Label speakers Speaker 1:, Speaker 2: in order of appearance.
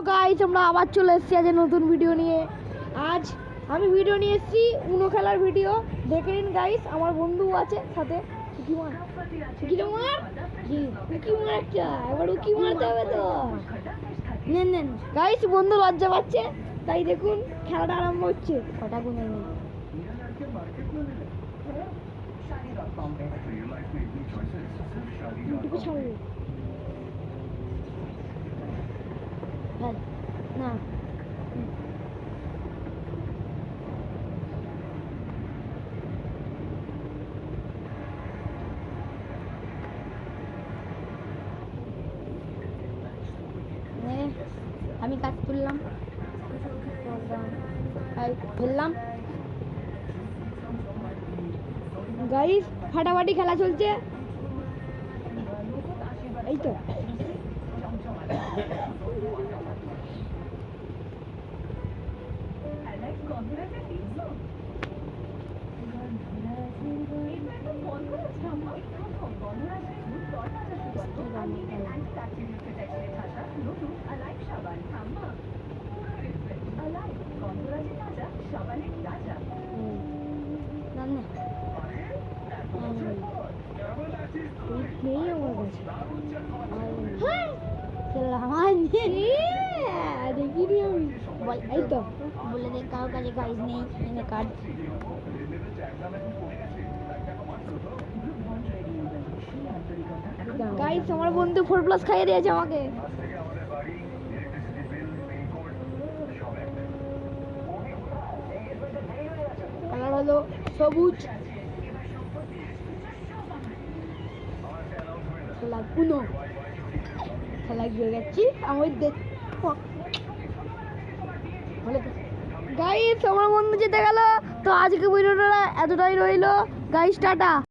Speaker 1: Guys আমরা আবার চলে এসেছি আজ নতুন ভিডিও নিয়ে। আজ আমি ভিডিও নিয়ে এসেছি উনো খেলার ভিডিও। দেখে নিন গাইস, আমার বন্ধু আছে সাথে। উকি মার একটা এবার উকি মারতে হবে তো। নেন গাইস, বন্ধু লজ্জা পাচ্ছে, তাই দেখুন খেলাটা আরম্ভ হচ্ছে। কটা গুনে নেই ছাড়বে না। আমি কাজ করলাম, ফেললাম। গাইস ফাটাফাটি খেলা চলছে, এই তো। এই তো বলে দেখ কারোর কাছে গাইজ নেই, এনে কার্ড। গাইজ আমার বন্ধু 4+ খাইয়ে দিয়েছে আমাকে। কালার হলো সবুজ। খেলা পুনো খেলা গিয়ে গেছি আমার দেখ। গাইস আমার বন্ধু যেতে গেল। তো আজকে ভিডিওটা এতটাই রইলো গাইস, টাটা।